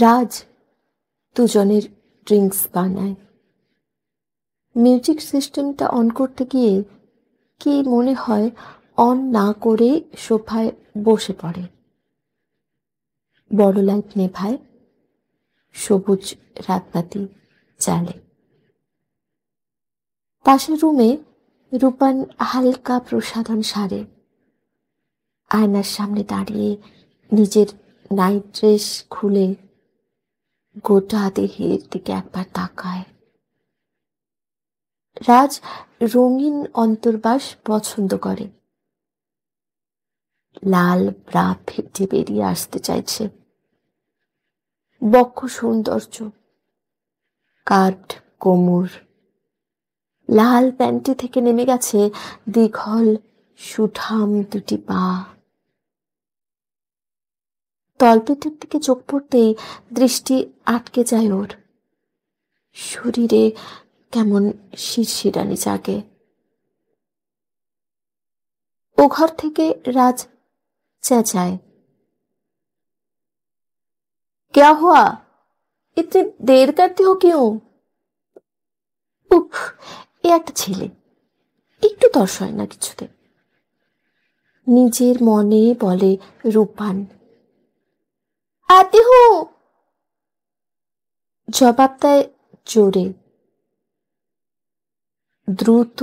রাজ দুজনের ড্রিঙ্কস বানায়। মিউজিক সিস্টেমটা অন করতে গিয়ে কি মনে হয় অন না করে সোফায় বসে পড়ে। বড় লাইট নেভায়, সবুজ রাতবাতি জ্বালে। পাশের রুমে রূপান হালকা প্রসাধন সারে, আয়নার সামনে দাঁড়িয়ে নিজের নাইট ড্রেস খুলে গোটা দেহের দিকে একবার তাকায়। রাজ রঙিন অন্তর্বাস পছন্দ করে। লাল ব্রা ফেটে বেরিয়ে আসতে চাইছে। বক্ষ সৌন্দর্য, কাট কোমর, লাল প্যান্টি থেকে নেমে গেছে দীঘল সুঠাম দুটি পা। তলপেটের দিকে চোখ পড়তেই দৃষ্টি আটকে যায় ওর। শরীরে কেমন শিরশিরানি জাগে। ও ঘর থেকে রাজ চেঁচায়, क्या हुआ? इतनी देर करते हो क्यों? উফ, এ একটা ছেলে, একটু তর্স হয় না কিছুতে। নিজের মনে বলে রূপান। আতে হো, জবাব দেয় জোরে। দ্রুত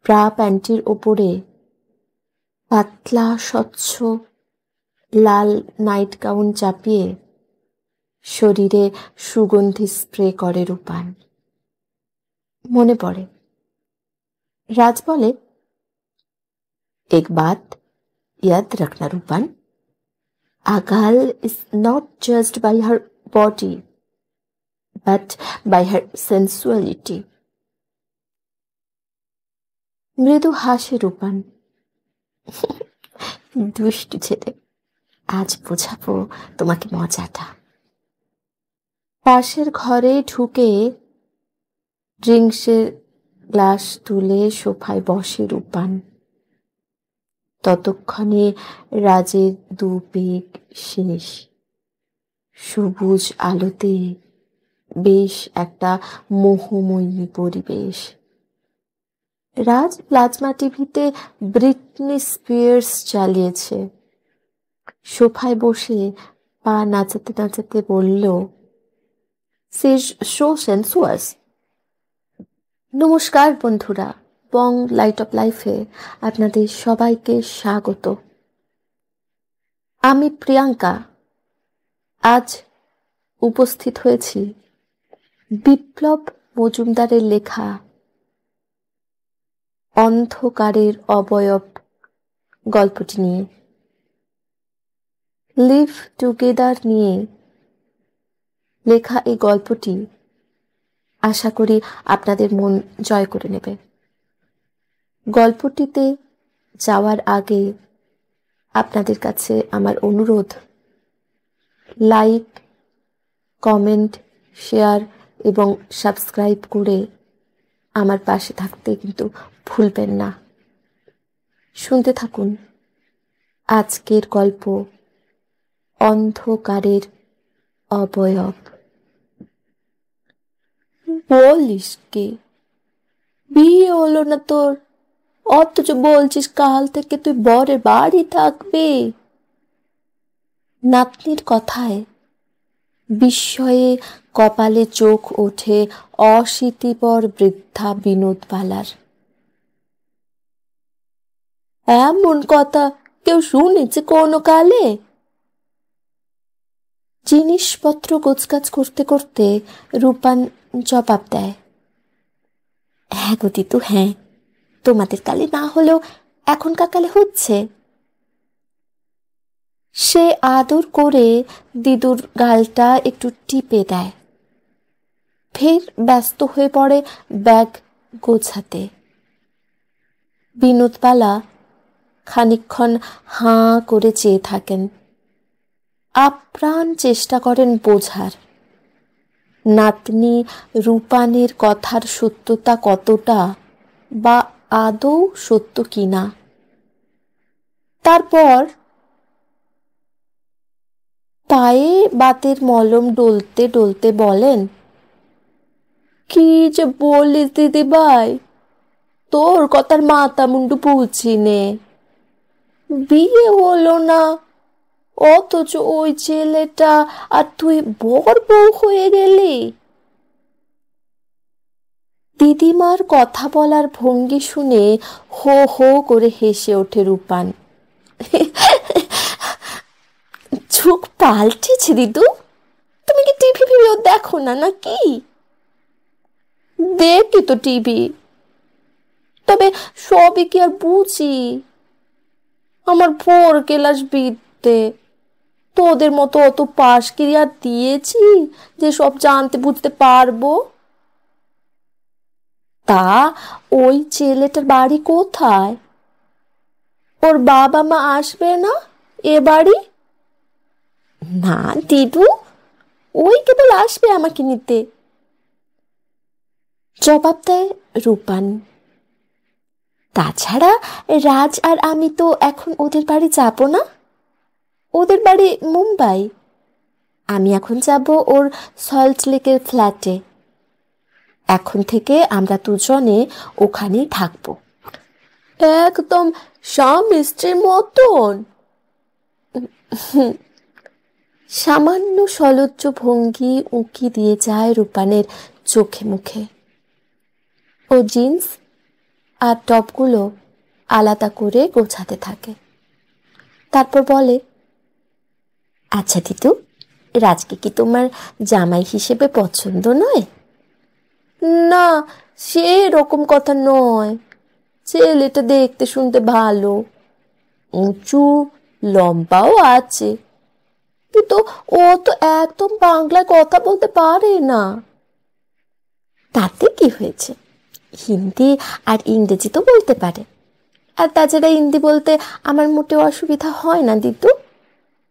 ব্রা প্যান্টির ওপরে পাতলা স্বচ্ছ লাল নাইট গাউন চাপিয়ে শরীরে সুগন্ধি স্প্রে করে রূপান। মনে পড়ে রাজ বলে, एक बात याद रखना रूपन, a girl is not judged by her body but by her sensuality. মৃদু হাসে রূপান। দুষ্টু ছেলে, আজ বোঝাবো তোমাকে মজাটা। পাশের ঘরে ঢুকে ড্রিঙ্কসের গ্লাস তুলে সোফায় বসে রূপান। ততক্ষণে রাজের দু পেগ শেষ। সবুজ আলোতে বেশ একটা মোহময়ী পরিবেশ। রাজ প্লাজমা টিভিতে ব্রিটনি স্পিয়ার্স চালিয়েছে। সোফায় বসে পা নাচাতে নাচাতে বলল, সে শো সেন্সুয়াস। নমস্কার বন্ধুরা, বং লাইট অফ লাইফে আপনাদের সবাইকে স্বাগত। আমি প্রিয়াঙ্কা। আজ উপস্থিত হয়েছি বিপ্লব মজুমদারের লেখা অন্ধকারের অবয়ব গল্পটি নিয়ে। লিভ টুগেদার নিয়ে লেখা এই গল্পটি আশা করি আপনাদের মন জয় করে নেবে। গল্পটিতে যাওয়ার আগে আপনাদের কাছে আমার অনুরোধ, লাইক, কমেন্ট, শেয়ার এবং সাবস্ক্রাইব করে আমার পাশে থাকতে কিন্তু ভুলবেন না। শুনতে থাকুন আজকের গল্প অন্ধকারের অবয়ব। বলিস কি, বিয়ে হলো না তোর, অথচ বলছিস কাল থেকে তুই বরের বাড়ি থাকবি। নাতনির কথায় বিস্ময়ে কপালে চোখ ওঠে অশীতিপর বৃদ্ধা বিনোদবালার। এমন কথা কেউ শুনেছে কোনো কালে? জিনিসপত্র গোছগাছ করতে করতে রূপান জবাব দেয়, হ্যাঁ গো দিতু, হ্যাঁ, তোমাদের কালে না হলেও এখনকার কালে হচ্ছে। সে আদর করে দিদুর গালটা একটু টিপে দেয়, ফের ব্যস্ত হয়ে পড়ে ব্যাগ গোছাতে। বিনোদবালা খানিকক্ষণ হাঁ করে চেয়ে থাকেন, আপ্রাণ চেষ্টা করেন বোঝার নাতনি রূপানের কথার সত্যতা কতটা বা আদৌ সত্য কিনা। তারপর পায়ে বাতের মলম ডলতে ডলতে বলেন, কি যে বলিস দিদি ভাই, তোর কথার মাথা মুন্ডু বুঝি নে। বিয়ে হলো না, অথচ ওই ছেলেটা আর তুই বর বউ হয়ে গেলি। দিদিমার কথা বলার ভঙ্গি শুনে হো হো করে হেসে ওঠে রূপান। চোখ পাল্টেছে দিদু? তুমি কি টিভি ভিডিও দেখো না নাকি? দেখি তো টিভি, তবে সবই কি আর বুঝি? আমার ভোর ক্লাস বিদ্যে, তোদের মতো অত পাশ কি আর দিয়েছি যে সব জানতে বুঝতে পারবো? তা ওই ছেলেটার বাড়ি কোথায়? ওর বাবা মা আসবে না এ বাড়ি? না দিদু, ওই কেবল আসবে আমাকে নিতে, জবাব দেয় রূপান। তাছাড়া রাজ আর আমি তো এখন ওদের বাড়ি যাব না। ওদের বাড়ি মুম্বাই, আমি এখন যাব ওর সল্ট লেকের ফ্ল্যাটে। এখন থেকে আমরা দুজনে ওখানেই থাকবো, একদম স্বামী স্ত্রীর মতন। সামান্য সলজ্জ ভঙ্গি উঁকি দিয়ে যায় রূপানের চোখে মুখে। ও জিন্স আর টপগুলো আলাদা করে গোছাতে থাকে, তারপর বলে, আচ্ছা দিদু, রাজকে কি তোমার জামাই হিসেবে পছন্দ নয়? না, সেরকম কথা নয়, ছেলেটা দেখতে শুনতে ভালো, উঁচু লম্বাও আছে, কিন্তু ও তো একদম বাংলায় কথা বলতে পারে না। তাতে কি হয়েছে, হিন্দি আর ইংরেজি তো বলতে পারে। আর তাছাড়া হিন্দি বলতে আমার মোটেও অসুবিধা হয় না দিদু।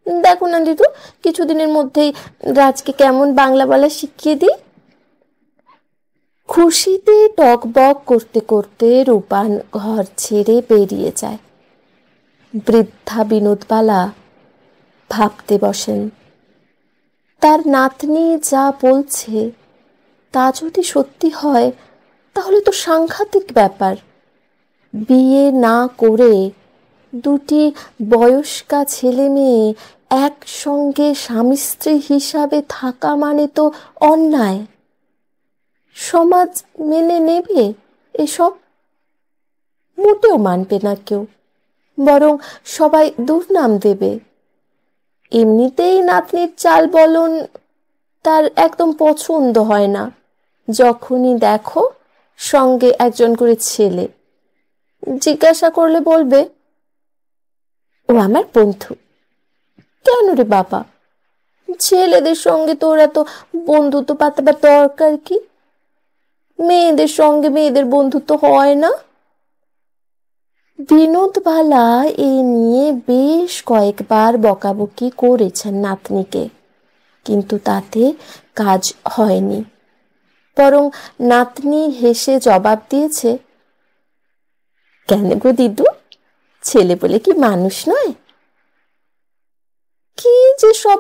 দেখো না দিদু, কিছুদিনের মধ্যেই রাজকে কেমন বাংলা বলা শিখিয়ে দিই। খুশিতে টকবক করতে করতে রূপান ঘর ছেড়ে বেরিয়ে যায়। বৃদ্ধা বিনোদবালা ভাবতে বসেন, তার নাতনি যা বলছে তা যদি সত্যি হয় তাহলে তো সাংঘাতিক ব্যাপার। বিয়ে না করে দুটি বয়স্কা ছেলে মেয়ে একসঙ্গে স্বামী স্ত্রী হিসাবে থাকা মানে তো অন্যায়। সমাজ মেনে নেবে এসব? মোটেও মানবে না কেউ, বরং সবাই দুর্নাম দেবে। এমনিতেই নাতনির চাল বলন তার একদম পছন্দ হয় না। যখনই দেখো সঙ্গে একজন করে ছেলে, জিজ্ঞাসা করলে বলবে, ও আমার বন্ধু। কেন রে বাবা, ছেলেদের সঙ্গে তোর এত বন্ধুত্ব পাতাবার দরকার কি? মেয়েদের সঙ্গে মেয়েদের বন্ধুত্ব হয় না? বিনোদবালা এ নিয়ে বেশ কয়েকবার বকাবকি করেছেন নাতনিকে, কিন্তু তাতে কাজ হয়নি। বরং নাতনি হেসে জবাব দিয়েছে, কেন গো দিদু, ছেলে বলে কি মানুষ নয়? কি যে সব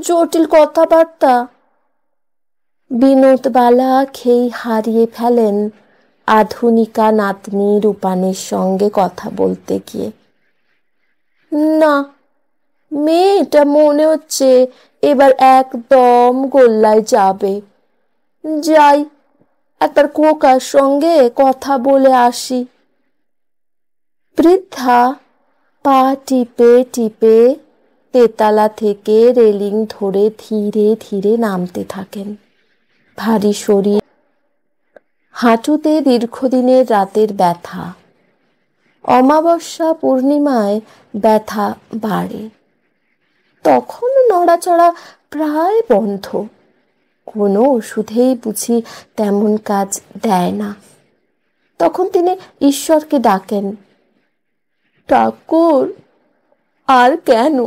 জটিল কথাবার্তা। বিনোদবালা খেই হারিয়ে ফেলেন আধুনিকা নাতনি রূপানের সঙ্গে কথা বলতে গিয়ে। না, মেয়েটা মনে হচ্ছে এবার একদম গোল্লায় যাবে। যাই, একবার খোকার সঙ্গে কথা বলে আসি। বৃদ্ধা পা টিপে টিপে তেতলা থেকে রেলিং ধরে ধীরে ধীরে নামতে থাকেন। ভারী শরীর, হাঁটুতে দীর্ঘদিনের রাতের ব্যথা। অমাবস্যা পূর্ণিমায় ব্যথা বাড়ে, তখন নড়াচড়া প্রায় বন্ধ। কোনো ওষুধেই বুঝি তেমন কাজ দেয় না। তখন তিনি ঈশ্বরকে ডাকেন, ঠাকুর, আর কেন,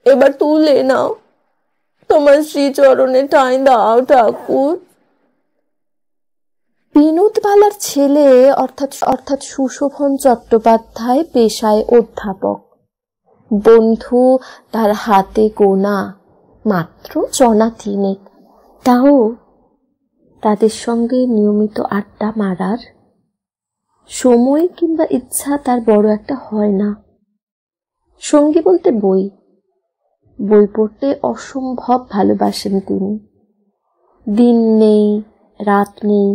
এবার তুলে নাও, তোমার শ্রীচরণে ঠাঁই দাও ঠাকুর। বিনোদবালার ছেলে অর্থাৎ সুশোভন চট্টোপাধ্যায় পেশায় অধ্যাপক। বন্ধু তার হাতে গোনা, মাত্র জনা তিনেক, তাও তাদের সঙ্গে নিয়মিত আড্ডা মারার সময় কিংবা ইচ্ছা তার বড় একটা হয় না। সঙ্গী বলতে বই, বই পড়তে অসম্ভব ভালোবাসেন তিনি। দিন নেই রাত নেই,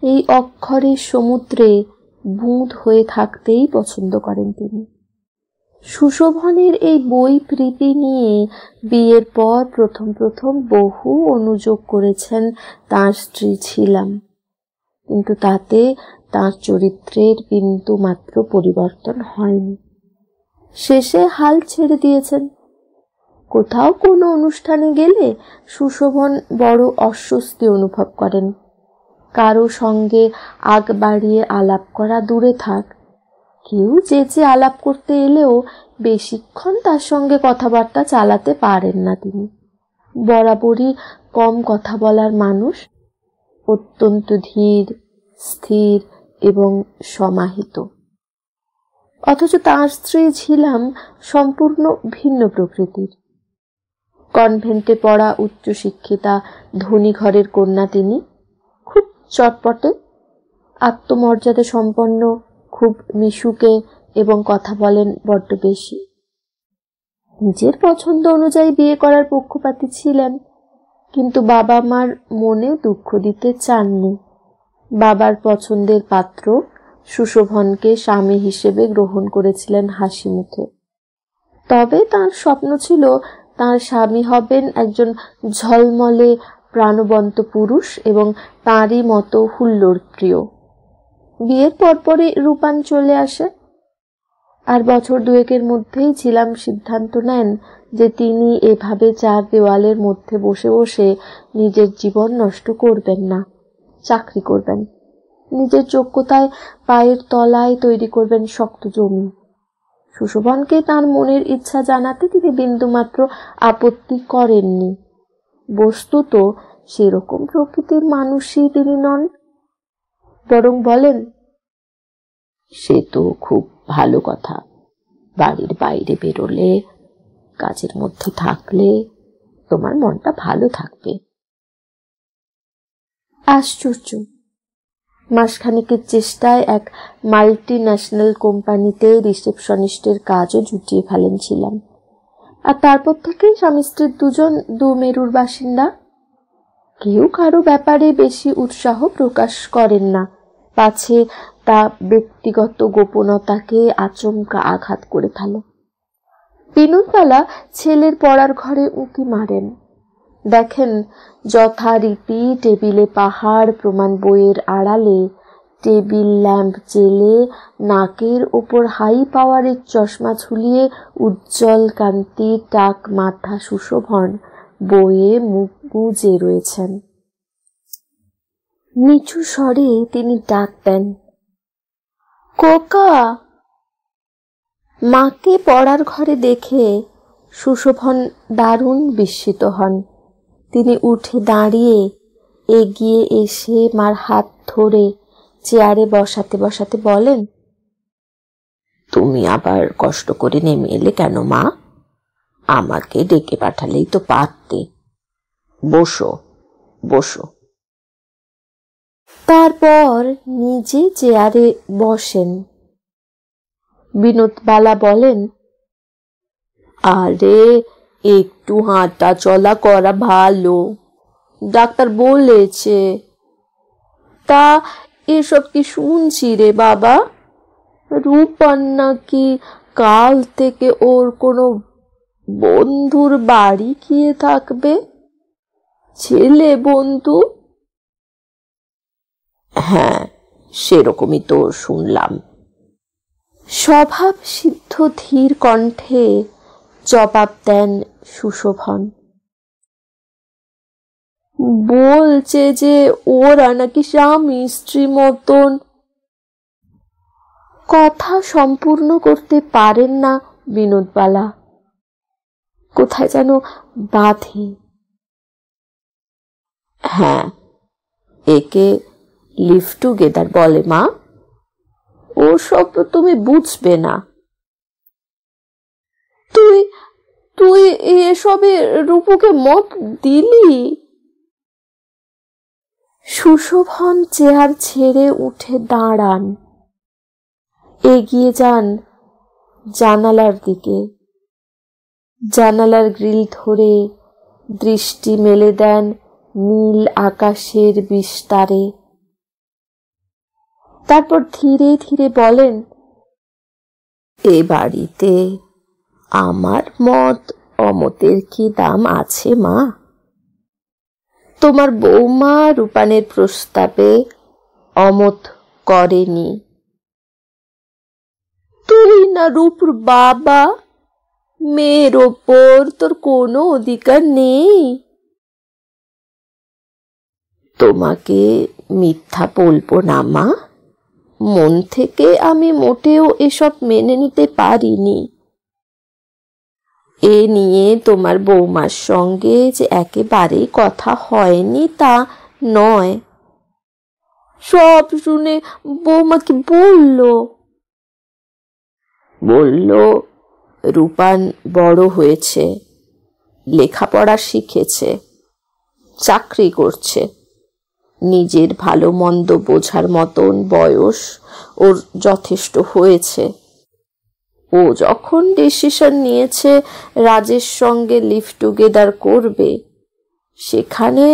এই অক্ষরের সমুদ্রে বুঁদ হয়ে থাকতেই পছন্দ করেন তিনি। সুশোভনের এই বই প্রীতি নিয়ে বিয়ের পর প্রথম প্রথম বহু অনুযোগ করেছেন তার স্ত্রী ছিলাম, কিন্তু তাতে তার চরিত্রের বিন্দু মাত্র পরিবর্তন হয়নি। শেষে হাল ছেড়ে দিয়েছেন। কোথাও কোনো অনুষ্ঠানে গেলে সুশোভন বড় অস্বস্তি অনুভব করেন। কারো সঙ্গে আগ বাড়িয়ে আলাপ করা দূরে থাক, কেউ যে আলাপ করতে এলেও বেশিক্ষণ তার সঙ্গে কথাবার্তা চালাতে পারেন না তিনি। বরাবরই কম কথা বলার মানুষ, অত্যন্ত ধীর স্থির এবং সমাহিত। অথচ তার স্ত্রী ছিলাম সম্পূর্ণ ভিন্ন প্রকৃতির। কনভেন্টে পড়া উচ্চশিক্ষিতা ধনী ঘরের কন্যা তিনি। খুব চটপটে, আত্মমর্যাদা সম্পন্ন, খুব মিশুকে এবং কথা বলেন বড্ড বেশি। নিজের পছন্দ অনুযায়ী বিয়ে করার পক্ষপাতী ছিলেন, কিন্তু বাবা মার মনেও দুঃখ দিতে চাননি। বাবার পছন্দের পাত্র সুশোভনকে স্বামী হিসেবে গ্রহণ করেছিলেন হাসি মুখে। তবে তার স্বপ্ন ছিল তার স্বামী হবেন একজন ঝলমলে প্রাণবন্ত পুরুষ এবং তাঁরই মতো হুল্লোড় প্রিয়। বিয়ের পরপরই রূপান চলে আসে, আর বছর দুয়েকের মধ্যেই ছিলাম সিদ্ধান্ত নেন যে তিনি এভাবে চার দেওয়ালের মধ্যে বসে বসে নিজের জীবন নষ্ট করবেন না। চাকরি করবেন, নিজের যোগ্যতায় পায়ের তলায় তৈরি করবেন শক্ত জমি। সুশোভনকে তার মনের ইচ্ছা জানাতে তিনি বিন্দুমাত্র আপত্তি করেননি। বস্তুত সেরকম প্রকৃতির মানুষই তিনি নন, বরং বলেন, সে তো খুব ভালো কথা, বাড়ির বাইরে বেরোলে, কাজের মধ্যে থাকলে তোমার মনটা ভালো থাকবে। আশ্চর্য! মাসখানেকের চেষ্টায় এক মাল্টি ন্যাশনাল কোম্পানিতে রিসেপশনিস্টের কাজও জুটিয়ে ফেলেন ছিলাম। আর তারপর থেকেই স্বামী স্ত্রীর দুজন দু মেরুর বাসিন্দা। কেউ কারো ব্যাপারে বেশি উৎসাহ প্রকাশ করেন না, পাছে তা ব্যক্তিগত গোপনতাকে আচমকা আঘাত করে ফেলে। বিনোদবালা ছেলের পড়ার ঘরে উঁকি মারেন, দেখেন যথারীতি টেবিলে পাহাড় প্রমাণ বইয়ের আড়ালে টেবিল ল্যাম্প জেলে নাকের ওপর হাই পাওয়ারের চশমা ঝুলিয়ে উজ্জ্বল কান্তি টাক মাথা সুশোভন বইয়ে মুখ গুজে রয়েছেন। নিচু স্বরে তিনি ডাক দেন, কোকা। মাকে পড়ার ঘরে দেখে সুশোভন দারুণ বিস্মিত হন। তিনি উঠে দাঁড়িয়ে এগিয়ে এসে মার হাত ধরে চেয়ারে বসাতে বসাতে বলেন, তুমি আবার কষ্ট করে নেমে এলে কেন মা? আমাকে ডেকে পাঠালেই তো পারতে। বসো বসো। তারপর নিজে চেয়ারে বসেন। বিনোদবালা বলেন, আরে একটু হাঁটা চলা করা ভালো, ডাক্তার বলেছে। তা এসব কি শুনছি রে বাবা? রূপান নাকি কাল থেকে ওর কোনো বন্ধুর বাড়ি গিয়ে থাকবে। ছেলে বন্ধু? হ্যাঁ, সেরকমই তো শুনলাম। স্বভাব সিদ্ধ ধীর কণ্ঠে জবাব দেন সুশোভন। বলছে যে ওরা নাকি স্বামী স্ত্রী মতন। কথা সম্পূর্ণ করতে পারেন না বিনোদবালা, কোথায় যেন বাধে। হ্যাঁ, একে লিভ টুগেদার বলে মা। ওসব তুমি বুঝবে না। তুই তুই এসবে রূপুকে মত দিলি? সুশোভন চেয়ার ছেড়ে উঠে দাঁড়ান, এগিয়ে যান জানালার দিকে। জানালার গ্রিল ধরে দৃষ্টি মেলে দেন নীল আকাশের বিস্তারে। তারপর ধীরে ধীরে বলেন, এ বাড়িতে আমার মত অমতের কি দাম আছে মা? তোমার বৌমা রূপানের প্রস্তাবে অমত করেনি। তুই না রূপুর বাবা, মেয়ের ওপর তোর কোনো অধিকার নেই। তোমাকে মিথ্যা বলবো না মা, মন থেকে আমি মোটেও এসব মেনে নিতে পারিনি। এ নিয়ে তোমার বৌমার সঙ্গে যে একেবারেই কথা হয়নি তা নয়। সব শুনে বৌমা কি বলল? রূপান বড় হয়েছে, লেখাপড়া শিখেছে, চাকরি করছে, নিজের ভালো মন্দ বোঝার মতন বয়স ওর যথেষ্ট হয়েছে। ও যখন ডিসিশন নিয়েছে রাজের সঙ্গে লিভ টুগেদার করবে, সেখানে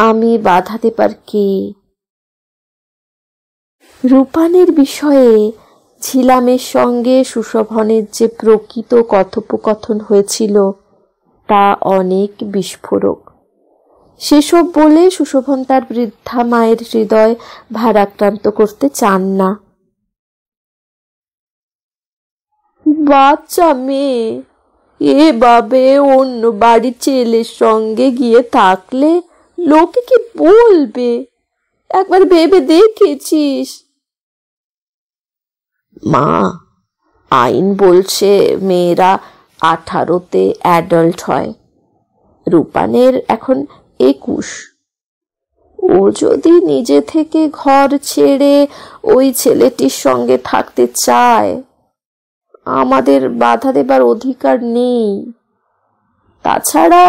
আমি বাধা দেবার কি? রূপানের বিষয়ে ঝিলামের সঙ্গে সুশোভনের যে প্রকৃত কথোপকথন হয়েছিল তা অনেক বিস্ফোরক। সেসব বলে সুশোভন তার বৃদ্ধা মায়ের হৃদয় ভারাক্রান্ত করতে চান না। বাচ্চা মেয়ে এভাবে অন্য বাড়ির ছেলের সঙ্গে গিয়ে থাকলে লোকে কি বলবে? একবার ভেবে দেখেছিস? মা, আইন বলছে মেয়েরা 18তে অ্যাডাল্ট হয়। রূপানের এখন 21। ও যদি নিজে থেকে ঘর ছেড়ে ওই ছেলেটির সঙ্গে থাকতে চায়, আমাদের বাধা দেবার অধিকার নেই। তাছাড়া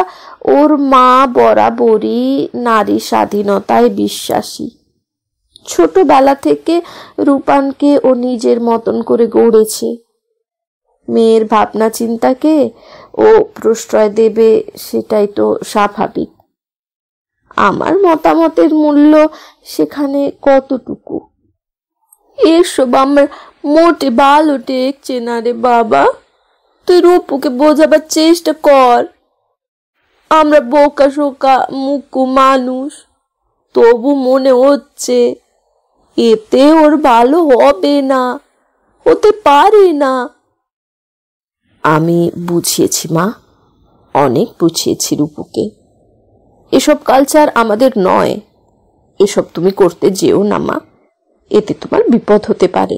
ওর মা বরাবরই নারী স্বাধীনতায় বিশ্বাসী। ছোটবেলা থেকে রূপানকে ও নিজের মতন করে গড়েছে। মেয়ের ভাবনা চিন্তাকে ও প্রশ্রয় দেবে, সেটাই তো স্বাভাবিক। আমার মতামতের মূল্য সেখানে কতটুকু? এসব আমার মোটে ভালো ঠেকছে না রে বাবা। তুই রূপুকে বোঝাবার চেষ্টা কর। আমরা বোকা শোকা মুখ্য মানুষ, তবু মনে হচ্ছে এতে ওর ভালো হবে না, হতে পারে না। আমি বুঝিয়েছি মা, অনেক বুঝিয়েছি রূপুকে। এসব কালচার আমাদের নয়। এসব তুমি করতে যেও না মা, এতে তোমার বিপদ হতে পারে।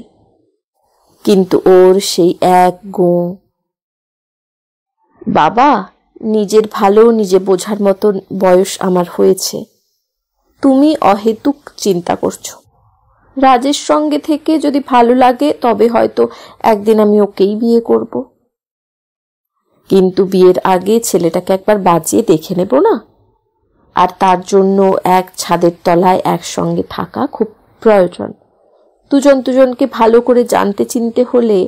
কিন্তু ওর সেই এক গুণ, বাবা নিজের ভালো নিজে বোঝার মতন বয়স আমার হয়েছে। তুমি অহেতুক চিন্তা করছো। রাজের সঙ্গে থেকে যদি ভালো লাগে তবে হয়তো একদিন আমি ওকেই বিয়ে করব। কিন্তু বিয়ের আগে ছেলেটাকে একবার বাজিয়ে দেখে নেব না? আর তার জন্য এক ছাদের তলায় একসঙ্গে থাকা খুব প্রয়োজন। দুজনকে ভালো করে জানতে চিনতে হলে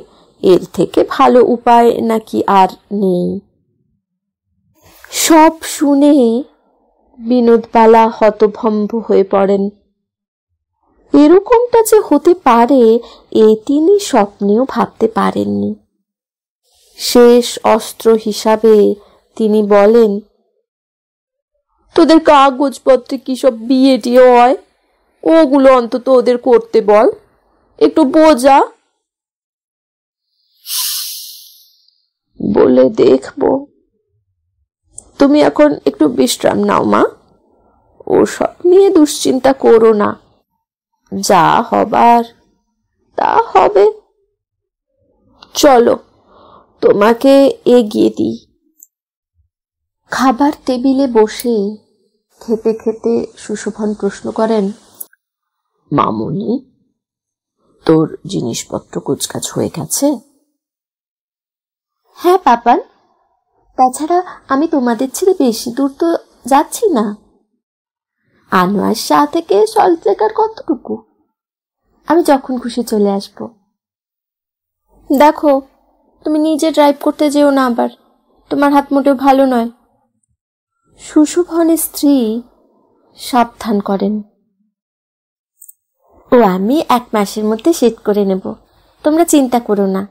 এর থেকে ভালো উপায় নাকি আর নেই। সব শুনে বিনোদবালা হতভম্ব হয়ে পড়েন। এরকমটা যে হতে পারে এ তিনি স্বপ্নেও ভাবতে পারেননি। শেষ অস্ত্র হিসাবে তিনি বলেন, তোদের কাগজপত্রে কি সব বিয়ে টিয়ে হয়? ওগুলো অন্তত ওদের করতে বল, একটু বোঝা। বলে দেখবো। তুমি এখন একটু বিশ্রাম নাও মা, ও সব নিয়ে দুশ্চিন্তা করো না। যা হবার তা হবে। চলো তোমাকে এগিয়ে দিই। খাবার টেবিলে বসে খেতে খেতে সুশোভন প্রশ্ন করেন, মামুনি তোর জিনিসপত্র কুচকাচ হয়ে গেছে? হ্যাঁ পাপান, তাছাড়া আমি তোমাদের ছেড়ে বেশি দূর তো যাচ্ছি না। আনোয়ার শাহ থেকে সল্টলেক আর কতটুকু? আমি যখন খুশি চলে আসব। দেখো, তুমি নিজে ড্রাইভ করতে যেও না আবার, তোমার হাত মোটেও ভালো নয়। সুশোভনের স্ত্রী সাবধান করেন। ও আমি 1 মাসের মধ্যে সেট করে নেব, তোমরা চিন্তা করো না।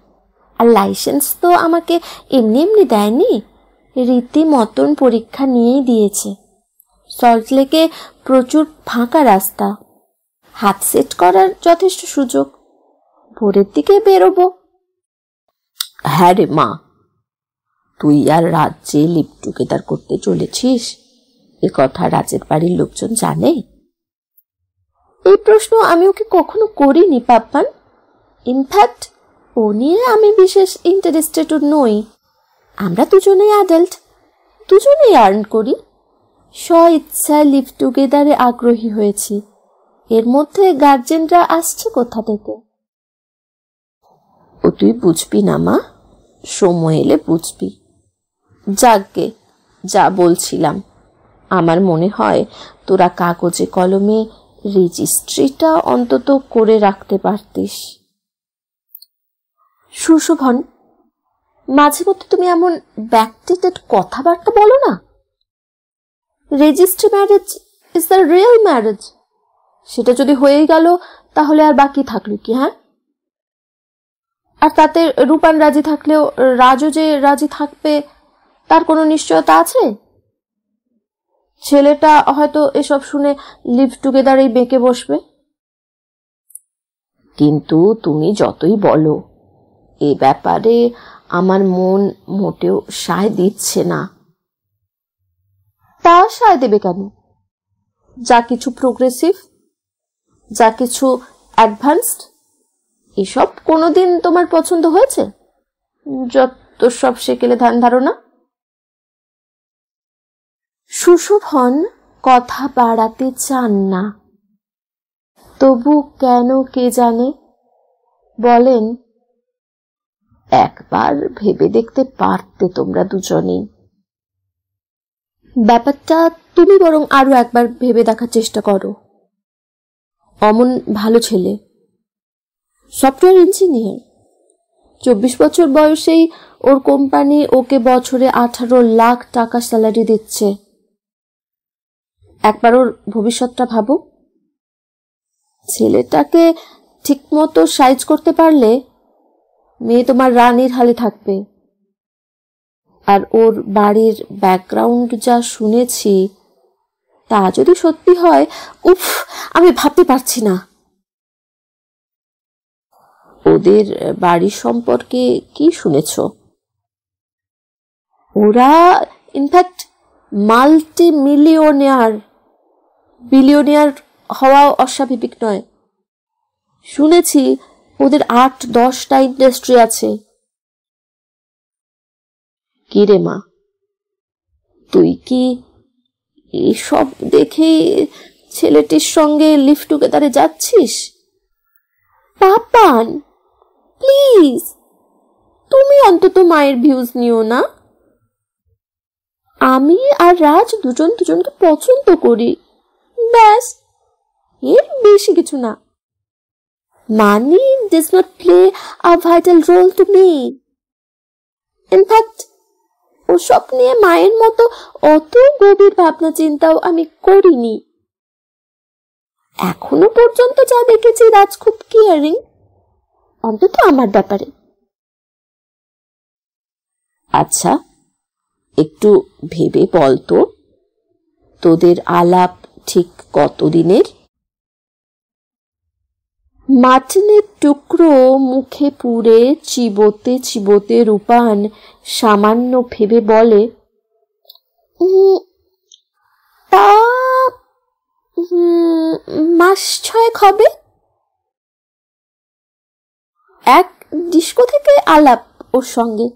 আর লাইসেন্স তো আমাকে এমনি এমনি দেয়নি, রীতিমতন পরীক্ষা নিয়েই দিয়েছে। সল্টলেকে প্রচুর ফাঁকা রাস্তা, হাত সেট করার যথেষ্ট সুযোগ। ভোরের দিকে বেরোবো। হ্যাঁ রে মা, তুই আর রাজ্যে লিভ টুগেদার করতে চলেছিস, এ কথা রাজের বাড়ির লোকজন জানে? এই প্রশ্ন আমি ওকে কখনো করিনি পাপ্পান। ইনফ্যাক্ট ও নিয়ে আমি বিশেষ ইন্টারেস্টেড নই। আমরা দুজনেই অ্যাডাল্ট, দুজনেই আর্ন করি, স্ব ইচ্ছায় লিভ টুগেদারে আগ্রহী হয়েছি। এর মধ্যে গার্জেনরা আসছে কোথা থেকে? ও তুই বুঝবি না মা, সময় এলে বুঝবি। যাকগে, যা বলছিলাম, আমার মনে হয় তোরা কাগজে কলমে রেজিস্ট্রিটা অন্তত করে রাখতে পারতিস। সুশোভন, মাঝে মধ্যে তুমি এমন ব্যাকডেটেড কথাবার্তা বলো না। Registry marriage is the real marriage. সেটা যদি হয়েই গেল তাহলে আর বাকি থাকলো কি? হ্যাঁ, আর তাতে রূপান রাজি থাকলেও রাজও যে রাজি থাকবে তার কোনো নিশ্চয়তা আছে? ছেলেটা হয়তো এসব শুনে লিভ টুগেদারেই বেঁকে বসবে। কিন্তু তুমি যতই বলো, এ ব্যাপারে আমার মন মোটেও সায় দিচ্ছে না। তা সায় দেবে কেন? যা কিছু প্রোগ্রেসিভ, যা কিছু অ্যাডভান্সড, এসব কোনোদিন তোমার পছন্দ হয়েছে? যত সব সেকেলে ধ্যান ধারণা। সুশোভন কথা বাড়াতে চান না, তবু কেন কে জানে বলেন, একবার ভেবে দেখতে পারতে তোমরা দুজনেই। ব্যাপারটা তুমি বরং আরো একবার ভেবে দেখার চেষ্টা করো। অমন ভালো ছেলে, সফটওয়্যার ইঞ্জিনিয়ার, 24 বছর বয়সেই ওর কোম্পানি ওকে বছরে 18 লাখ টাকা স্যালারি দিচ্ছে। একবার ওর ভবিষ্যৎটা ভাবো। ছেলেটাকে ঠিক মতো সাইজ করতে পারলে মেয়ে তোমার রানীর হালে থাকবে। আর ওর বাড়ির ব্যাকগ্রাউন্ড যা শুনেছি, তা যদি সত্যি হয়, উফ, আমি ভাবতে পারছি না। ওদের বাড়ি সম্পর্কে কি শুনেছ? ওরা ইনফ্যাক্ট মাল্টি মিলিয়নিয়ার, বিলিয়নিয়ার হওয়া অস্বাভাবিক নয়। শুনেছি ওদের 8-10টা ইন্ডাস্ট্রি আছে। কি রে মা, তুই কি এসব দেখে ছেলেটির সঙ্গে লিভ টুগেদারে যাচ্ছিস? পাপান, প্লিজ, তুমি অন্তত মায়ের ভিউজ নিও না। আমি আর রাজ দুজন দুজনকে পছন্দ করি, ব্যাস, এর বেশি কিছু না। Money does not play a vital role to me. In fact ওসব নিয়ে মায়ের মতো অত গভীর ভাবনা চিন্তাও আমি করিনি। এখনো পর্যন্ত যা দেখেছি, রাজ খুব কেয়ারিং, অন্তত আমার ব্যাপারে। আচ্ছা, একটু ভেবে বলতো, তোদের আলাপ ঠিক কতদিনের? মাটনের টুকরো মুখে পুরে চিবোতে চিবোতে রূপান সামান্য ভেবে বলে, তা 6 মাস হবে। এক ডিস্কো থেকে আলাপ ওর সঙ্গে।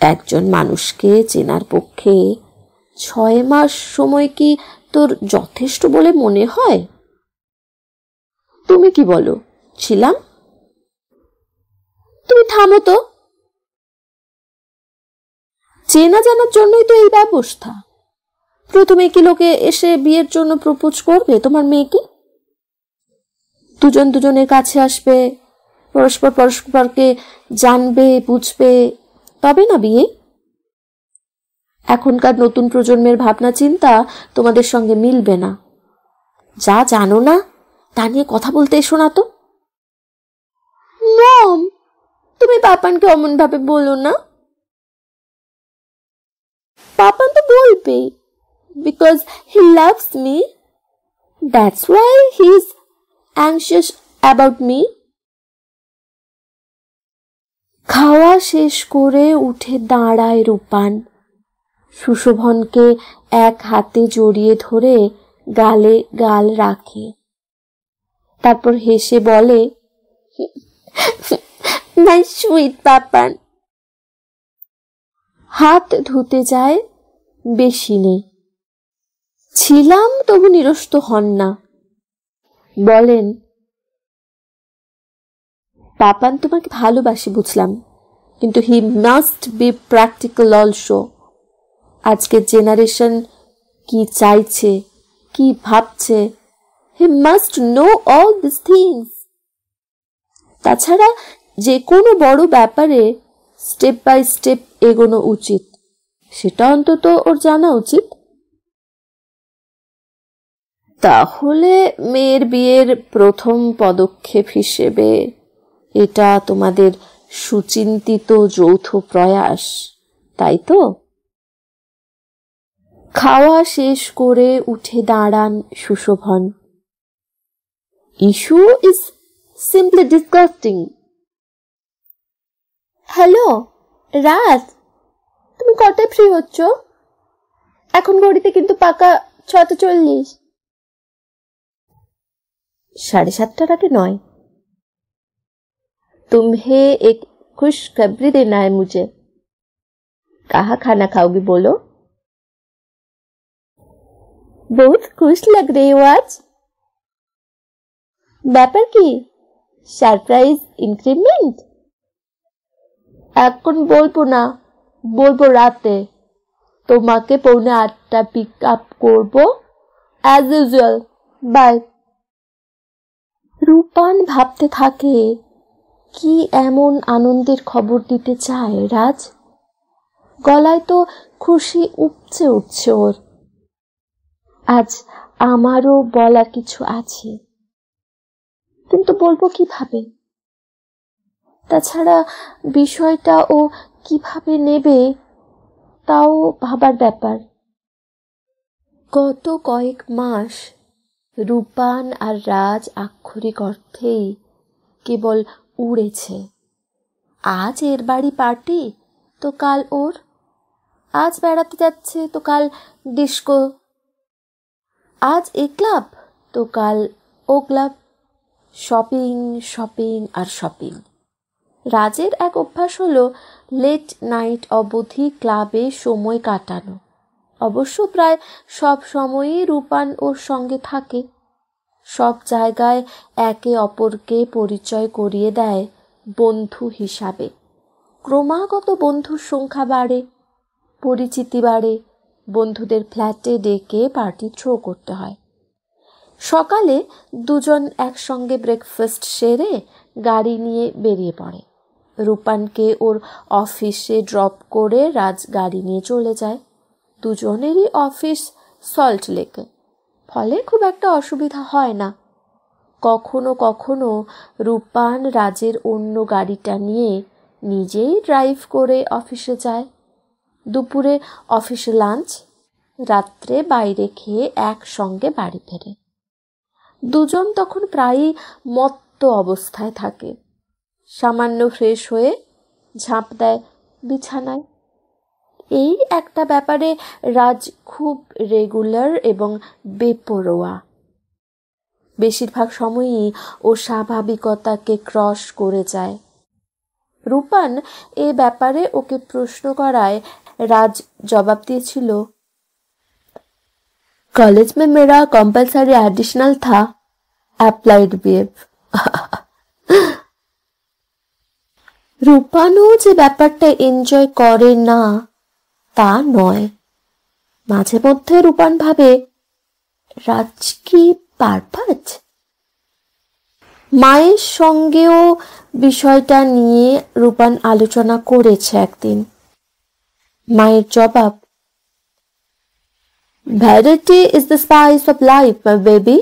একজন মানুষকে চেনার পক্ষে 6 মাস সময় কি তোর যথেষ্ট বলে মনে হয়? তুমি কি বলো, ছিলাম? তুমি থামো তো। চেনা জানার জন্যই তো এই ব্যবস্থা। প্রথমে কি লোকে এসে বিয়ের জন্য প্রপোজ করবে তোমার মেয়েকে? দুজন দুজনের কাছে আসবে, পরস্পর পরস্পরকে জানবে বুঝবে, তবে না বিয়ে। এখনকার নতুন প্রজন্মের ভাবনা চিন্তা তোমাদের সঙ্গে মিলবে না। যা জানো না তা নিয়ে কথা বলতে এসো না তো। মম, তুমি পাপানকে অমন ভাবে বলো না। পাপান তো বলবে, because he loves me, that's why he is anxious about me. খাওয়া শেষ করে উঠে দাঁড়ায় রূপান, সুশোভনকে এক হাতে জড়িয়ে ধরে গালে গাল রাখে। তারপর হেসে বলে, মাই সুইট পাপান। হাত ধুতে যায়, বেশি নেই। ছিলাম তবু নিরস্ত হন না। বলেন, পাপান তোমাকে ভালোবাসি বুঝলাম, কিন্তু he must be practical also. আজকের জেনারেশন কি চাইছে, কি ভাবছে, he must know all this things. তাছাড়া যে কোনো বড় ব্যাপারে স্টেপ বাই স্টেপ এগোনো উচিত, সেটা অন্তত ওর জানা উচিত। তাহলে মেয়ের বিয়ের প্রথম পদক্ষেপ হিসেবে এটা তোমাদের সুচিন্তিত যৌথ প্রয়াস, তাই তো? খাওয়া শেষ করে উঠে দাঁড়ান Sushovan. Issue is simply disgusting. Hello রাত, তুমি কটায় ফ্রি হচ্ছ? এখন ঘড়িতে কিন্তু পাকা 6:40। 7:30 আগে নয়। तुम्हें एक खुशखबरी देना है मुझे। कहाँ खाना खाओगी बोलो? बहुत खुश लग रही हो आज। ব্যাপার কি? Surprise increment? এখন বলবো না, বলবো রাতে। তোমাকে 7:45 পিক আপ করবো অ্যাজ ইউজুয়াল। বাই। রূপান ভাবতে থাকে, কি এমন আনন্দের খবর দিতে চায় রাজ? গলায় তো খুশি উপচে উঠছে ওর। আজ আমারও বলার কিছু আছে, কিন্তু বলবো কিভাবে? তাছাড়া বিষয়টা ও কিভাবে নেবে তাও ভাবার ব্যাপার। গত কয়েক মাস রূপান আর রাজ আক্ষরিক অর্থেই কেবল উড়েছে। আজ এর বাড়ি পার্টি তো কাল ওর, আজ বেড়াতে যাচ্ছে তো কাল ডিস্কো, আজ এ ক্লাব তো কাল ও ক্লাব। শপিং শপিং আর শপিং। রাজের এক অভ্যাস হলো লেট নাইট অবধি ক্লাবে সময় কাটানো। অবশ্য প্রায় সব সময়ই রূপান ওর সঙ্গে থাকে। সব জায়গায় একে অপরকে পরিচয় করিয়ে দেয় বন্ধু হিসাবে। ক্রমাগত বন্ধুর সংখ্যা বাড়ে, পরিচিতি বাড়ে, বন্ধুদের ফ্ল্যাটে ডেকে পার্টি থ্রো করতে হয়। সকালে দুজন একসঙ্গে ব্রেকফাস্ট সেরে গাড়ি নিয়ে বেরিয়ে পড়ে। রূপানকে ওর অফিসে ড্রপ করে রাজ গাড়ি নিয়ে চলে যায়। দুজনেরই অফিস সল্ট লেকে, ফলে খুব একটা অসুবিধা হয় না। কখনো কখনো রূপান রাজের অন্য গাড়িটা নিয়ে নিজেই ড্রাইভ করে অফিসে যায়। দুপুরে অফিসে লাঞ্চ, রাত্রে বাইরে খেয়ে একসঙ্গে বাড়ি ফেরে। দুজন তখন প্রায়ই মত্ত অবস্থায় থাকে। সামান্য ফ্রেশ হয়ে ঝাঁপ দেয় বিছানায়। এই একটা ব্যাপারে রাজ খুব রেগুলার এবং বেপরোয়া। বেশিরভাগ সময়ই ও স্বাভাবিকতাকে ক্রস করে যায়। রূপান এ ব্যাপারে ওকে প্রশ্ন করায় রাজ জবাব দিয়েছিল, कॉलेज में मेरा कंपलसरी एडिशनल था अप्लाइड बीएफ। রূপানও যে ব্যাপারটা এনজয় করে না তা নয়। মাঝে মধ্যে রূপান ভাবে, রাজ কি পারপাজ? মায়ের সঙ্গেও বিষয়টা নিয়ে রূপান আলোচনা করেছে একদিন। মায়ের জবাব, vanity is the spice of life my baby,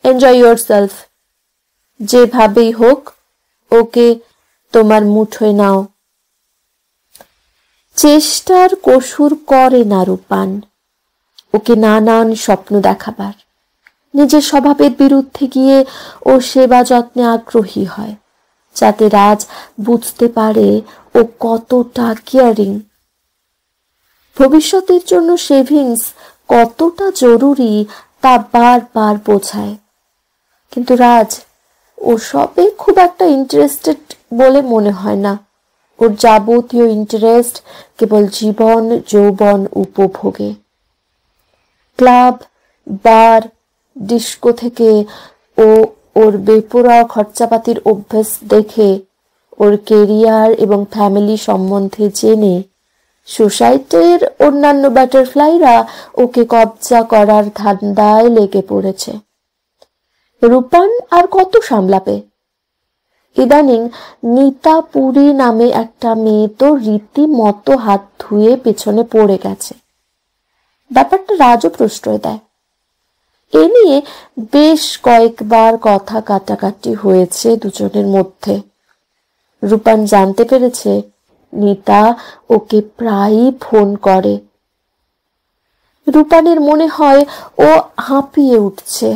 enjoy yourself. যেভাবেই হোক ওকে তোমার মুঠোয় নাও। চেষ্টার কসুর করে না রূপান ওকে নানান স্বপ্ন দেখাবার। নিজের স্বভাবের বিরুদ্ধে গিয়ে ও সেবা যত্নে আগ্রহী হয়, যাতে রাজ বুঝতে পারে ও কতটা কেয়ারিং, ভবিষ্যতের জন্য সেভিংস কতটা জরুরি তা বারবার বোঝায়। কিন্তু রাজ ও সবে খুব একটা ইন্টারেস্টেড বলে মনে হয় না। ওর যাবতীয় ইন্টারেস্ট কেবল জীবন যৌবন উপভোগে। ক্লাব, বার, ডিস্কো থেকে ও ওর বেপরোয়া খরচাপাতির অভ্যাস দেখে, ওর কেরিয়ার এবং ফ্যামিলি সম্বন্ধে জেনে সোসাইটির অন্যান্য বাটারফ্লাইরা ওকে কবজা করার ধান্দায় লেগে পড়েছে। রূপান আর কত সামলাবে? ইদানিং নিতা পুরী নামে একটা মেয়ে তো রীতিমতো হাত ধুয়ে পেছনে পড়ে গেছে। ব্যাপারটা রাজও প্রশ্রয় দেয়। এ নিয়ে বেশ কয়েকবার কথা কাটাকাটি হয়েছে দুজনের মধ্যে। রূপান জানতে পেরেছে নিতা ওকে প্রায়ই ফোন করে। রূপানের মনে হয় ও হাঁপিয়ে উঠছে।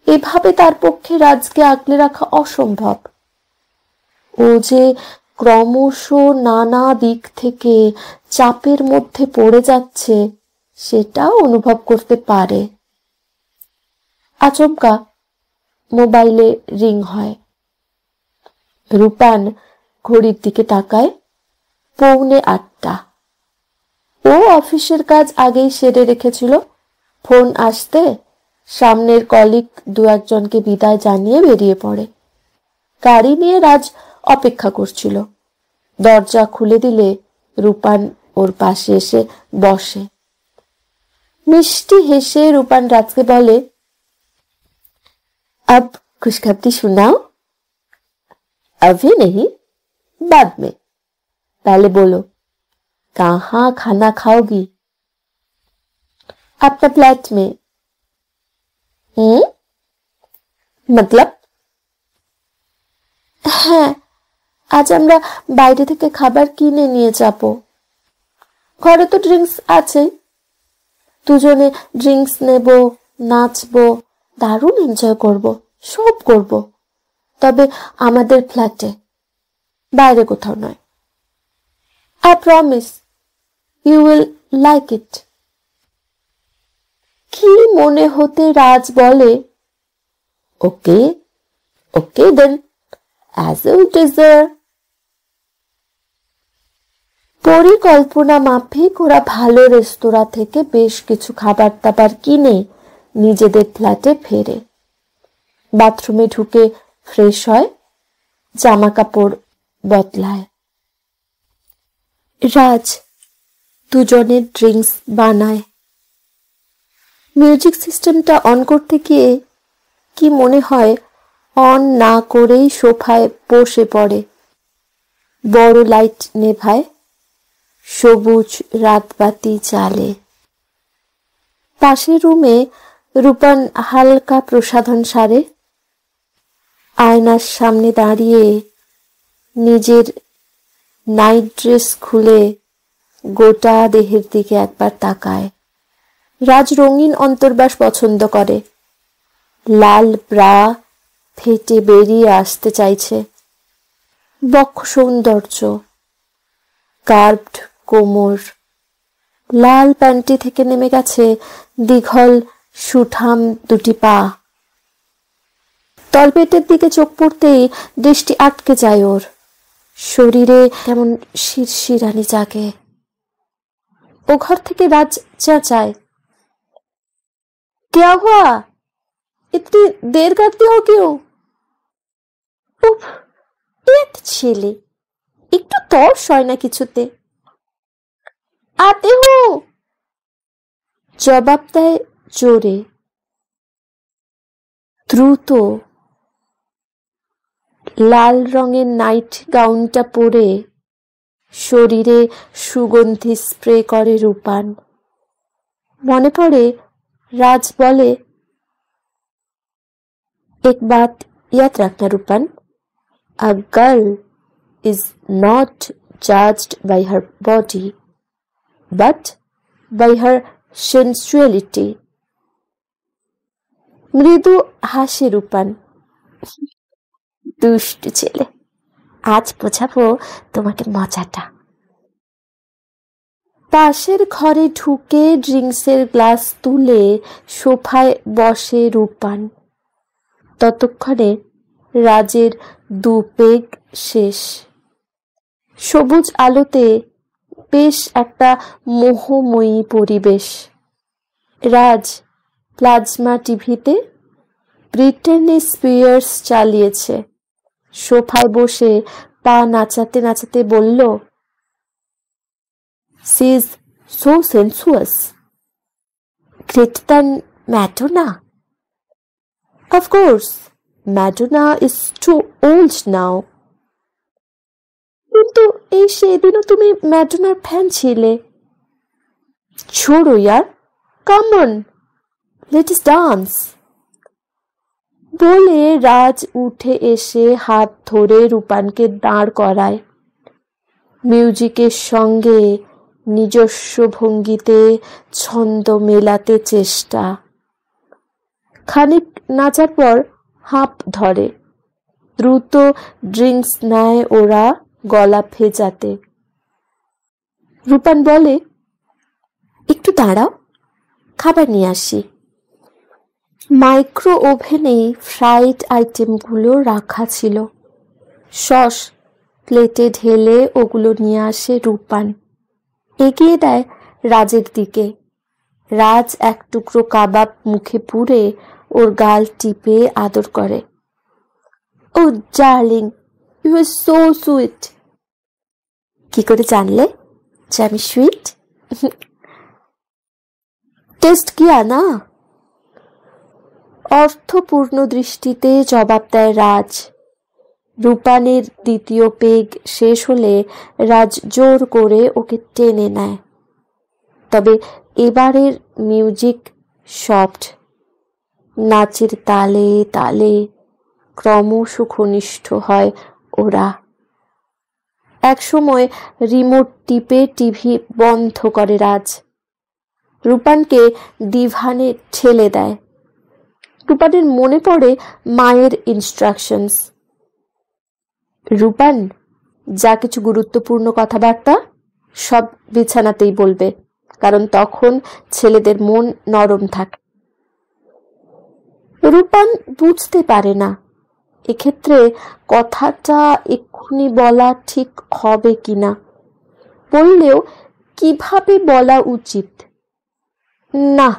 এভাবে তার পক্ষে রাজকে আগলে রাখা অসম্ভব। ও যে ক্রমশ নানা দিক থেকে চাপের মধ্যে পড়ে যাচ্ছে সেটা অনুভব করতে পারে। আচমকা মোবাইলে রিং হয়। রূপান ঘড়ির দিকে তাকায়। 7:45। ও অফিসের কাজ আগেই সেরে রেখেছিল। ফোন আসতে সামনের কলিগ দু একজনকে বিদায় জানিয়ে বেরিয়ে পড়ে। গাড়ি নিয়ে রাজ অপেক্ষা করছিল। দরজা খুলে দিলে রূপান ওর পাশে এসে বসে। মিষ্টি হেসে রূপান রাজকে বলে, अब खुशखबरी सुनाओ। अभी नहीं, बाद में। पहले बोलो, कहाँ खाना खाओगी? अपना फ्लैट में। मतलब? হ্যাঁ, আজ আমরা বাইরে থেকে খাবার কিনে নিয়ে যাব। ঘরে তো ড্রিঙ্কস আছে, দুজনে ড্রিঙ্কস নেব, নাচবো, দারুণ এনজয় করব, সব করব, তবে আমাদের ফ্ল্যাটে, বাইরে কোথাও নয়। I promise you will like it. কি মনে হতে রাজ বলে, ওকে ওকে দেন, as you deserve. পরিকল্পনা মাফিক ওরা ভালো রেস্তোরাঁ থেকে বেশ কিছু খাবার দাবার কিনে নিজেদের ফ্ল্যাটে ফেরে। বাথরুমে ঢুকে ফ্রেশ হয়, জামা কাপড় বদলায়। রাজ দুজনের ড্রিঙ্কস বানায়। মিউজিক সিস্টেমটা অন করতে গিয়ে কি মনে হয় অন না করেই সোফায় বসে পড়ে। বড় লাইট নেভায়, সবুজ রাতবাতি জ্বালে। পাশের রুমে রূপান হালকা প্রসাধন সারে। আয়নার সামনে দাঁড়িয়ে নিজের নাইট ড্রেস খুলে গোটা দেহের দিকে একবার তাকায়। রাজ রঙিন অন্তর্বাস পছন্দ করে। লাল ব্রা ফেটে বেরিয়ে আসতে চাইছে। বক্ষ সৌন্দর্য, কার্ভড কোমর, লাল প্যান্টি থেকে নেমে গেছে দীঘল সুঠাম দুটি পা। তলপেটের দিকে চোখ পড়তেই দৃষ্টি আটকে যায় ওর। শরীরে কেমন শিরশিরানি জাগে। ও ঘর থেকে রাজ চেঁচায়, क्या हुआ? इतनी देर करती हो क्यों? উফ, পেট ছেলে, একটু তর্স হয় না কিছুতে। आते हो জবাব দেয় জোরে, দ্রুত। লাল রঙের নাইট গাউনটা পরে শরীরে সুগন্ধি স্প্রে করে রূপান। মনে পড়ে রাজ বলে, एक बात याद रखना रूपन, a girl is not judged by her body but by her sensuality. মৃদু হাসে রূপান, দুষ্টু ছেলে, আজ বোঝাবো তোমাকে মজাটা। পাশের ঘরে ঢুকে ড্রিঙ্কসের গ্লাস তুলে সোফায় বসে রূপান। ততক্ষণে রাজের 2 পেগ শেষ। সবুজ আলোতে বেশ একটা মোহময়ী পরিবেশ। রাজ প্লাজমা টিভিতে ব্রিটেনি স্পিয়ার্স চালিয়েছে। সোফায় বসে পা নাচাতে নাচাতে বলল, she is so sensuous, greater than Madonna. Of course, Madonna is too old now. কিন্তু এই সেদিনও তুমি ম্যাডোনার ফ্যান ছিলে। छोड़ो यार, come on, let us dance. বলে রাজ উঠে এসে হাত ধরে রূপানকে দাঁড় করায়। মিউজিকের সঙ্গে নিজস্ব ভঙ্গিতে ছন্দ মেলাতে চেষ্টা। খানিক নাচার পর হাঁপ ধরে। দ্রুত ড্রিঙ্কস নেয় ওরা গলা ভেজাতে। রূপান বলে, একটু দাঁড়াও, খাবার নিয়ে আসি। মাইক্রো ওভেনে ফ্রাইড আইটেমগুলো রাখা ছিল। সস প্লেটে ঢেলে ওগুলো নিয়ে আসে রূপান। এগিয়ে দেয় রাজের দিকে। রাজ এক টুকরো কাবাব মুখে পুরে ওর গাল টিপে আদর করে। Oh darling, you are so sweet. কি করে জানলে যে আমি সুইট? টেস্ট কিয়া না? অর্থপূর্ণ দৃষ্টিতে জবাব দেয় রাজ। রূপানের দ্বিতীয় পেগ শেষ হলে রাজ জোর করে ওকে টেনে নেয়। তবে এবারের মিউজিক সফট। নাচের তালে তালে ক্রমশ ঘনিষ্ঠ হয় ওরা। একসময় রিমোট টিপে টিভি বন্ধ করে রাজ। রূপানকে ডিভানে ঠেলে দেয়। রূপানের মনে পড়ে মায়ের ইনস্ট্রাকশনস। রূপান, যা কিছু গুরুত্বপূর্ণ কথাবার্তা সব বিছানাতেই বলবে, কারণ তখন ছেলেদের মন নরম থাকে। রূপান বুঝতে পারে না এক্ষেত্রে কথাটা এক্ষুনি বলা ঠিক হবে কিনা, বললেও কিভাবে বলা উচিত। না,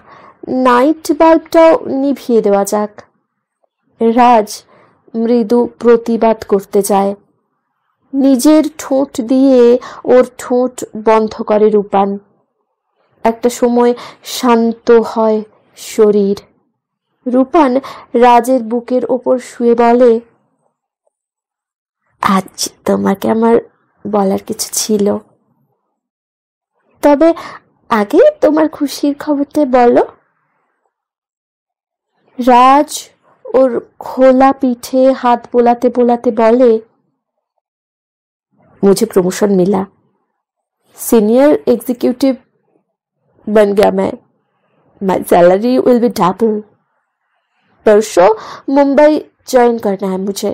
নাইট বাল্বটাও নিভিয়ে দেওয়া যাক। রাজ মৃদু প্রতিবাদ করতে যায়। নিজের ঠোঁট দিয়ে ওর ঠোঁট বন্ধ করে রূপান। একটা সময় শান্ত হয় শরীর। রূপান রাজের বুকের ওপর শুয়ে বলে, আজ তোমাকে আমার বলার কিছু ছিল, তবে আগে তোমার খুশির খবরটা বলো। রাজ ওর খোলা পিঠে हाथ बोलाते बोलाते बोले, मुझे प्रमोशन मिला, सीनियर एग्जीक्यूटिव बन गया मैं, my salary will be double, परसों मुंबई ज्वाइन करना है मुझे।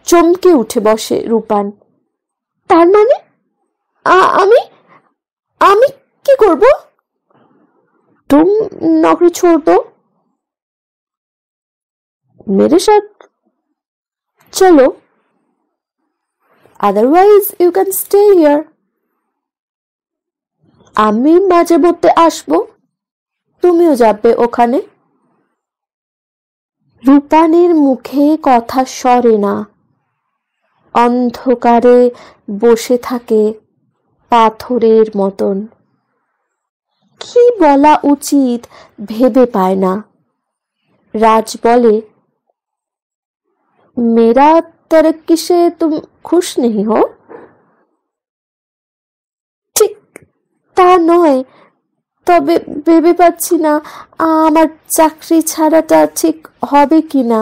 चमके उठे बसे रूपान, तार माने आमी आमी की करबो? तुम नौकरी छोड़ दो, मेरे साथ चलो, otherwise you can stay here. আমি মাঝে মধ্যে আসবো, তুমিও যাবে ওখানে। রূপানের মুখে কথা সরে না, অন্ধকারে বসে থাকে পাথরের মতন। কি বলা উচিত ভেবে পায় না। রাজ বলে, মেরা तरक्की से तुम खुश नहीं हो? ঠিক তা নয়, তবে ভেবে পাচ্ছি না আমার চাকরি ছাড়াটা ঠিক হবে কিনা।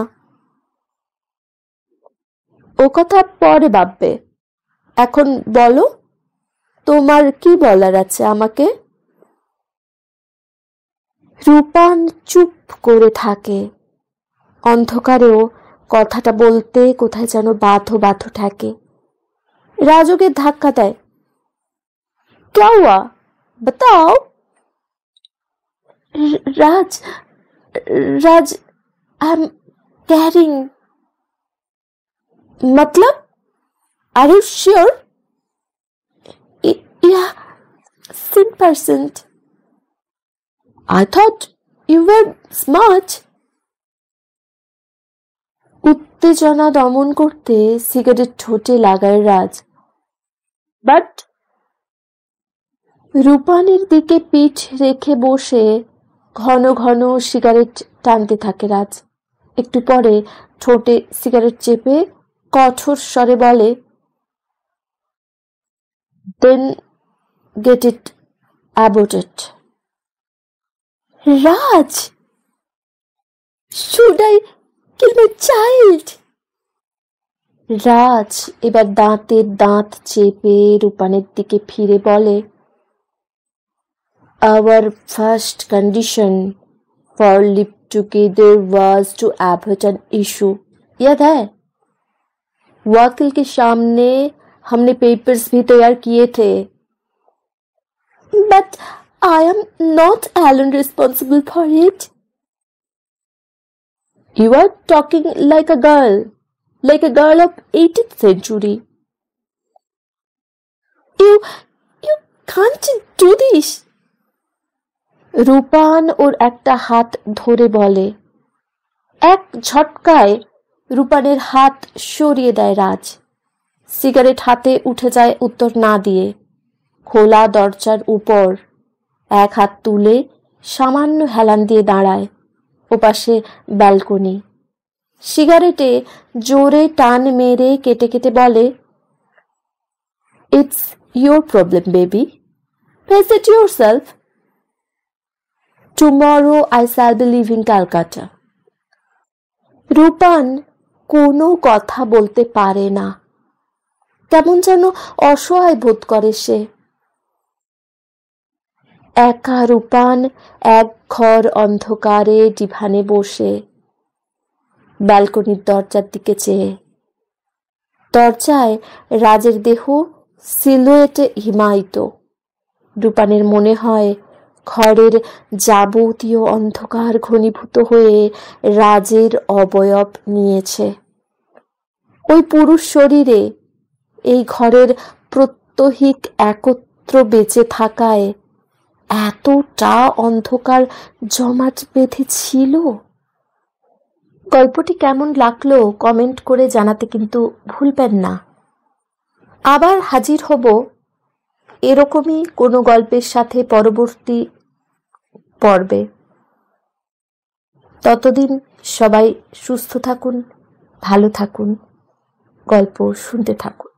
ও কথা পরে ভাববে, এখন বলো তোমার কি বলার আছে আমাকে। রূপান চুপ করে থাকে। অন্ধকারেও কথাটা বলতে কোথায় যেন বাধো বাধো ঠেকে। রাজ ওকে ধাক্কা দেয়। क्या हुआ बताओ? राज राज आई एम कैरिंग। मतलब आर यू श्योर? या 100%. I thought you were smart. উত্তেজনা দমন করতে সিগারেট ঠোঁটে লাগায় রাজ। বাট রূপানের দিকে পিঠ রেখে বসে ঘন ঘন সিগারেট টানতে থাকে রাজ। একটু পরে ঠোঁটে সিগারেট চেপে কঠোর স্বরে বলে, then get it aborted. Raj, should I kill my child? Raj এবার দাঁতের দাঁত চেপে রূপানের দিকে ফিরে বলে, our first condition for live together was to avoid an issue. याद है? वकील के सामने हमने पेपर्स भी तैयार किए थे। But I am not alone responsible for it. You are talking like a girl of 18th century. You can't do this. রূপান ওর একটা হাত ধরে বলে। এক ঝটকায় রূপানের হাত সরিয়ে দেয় রাজ। সিগারেট হাতে উঠে যায় উত্তর না দিয়ে। খোলা দরজার উপর এক হাত তুলে সামান্য হেলান দিয়ে দাঁড়ায়। ওপাশে ব্যালকনি। সিগারেটে জোরে টান মেরে কেটে কেটে বলে, it's your problem baby, face it yourself. Tomorrow I shall be leaving Calcutta. রূপান কোনো কথা বলতে পারে না। কেমন যেন অসহায় বোধ করে সে। একা রূপান এক ঘর অন্ধকারে ডিভানে বসে, ব্যালকনির দরজার দিকে চেয়ে। দরজায় রাজের দেহ সিলুয়েটে হিমায়িত। রূপানের মনে হয় ঘরের যাবতীয় অন্ধকার ঘনীভূত হয়ে রাজের অবয়ব নিয়েছে। ওই পুরুষ শরীরে এই ঘরের প্রত্যহিক একত্র বেঁচে থাকায় এতটা অন্ধকার জমাট বেঁধেছিল। গল্পটি কেমন লাগলো কমেন্ট করে জানাতে কিন্তু ভুলবেন না। আবার হাজির হব এরকমই কোনো গল্পের সাথে পরবর্তী পর্বে। ততদিন সবাই সুস্থ থাকুন, ভালো থাকুন, গল্প শুনতে থাকুন।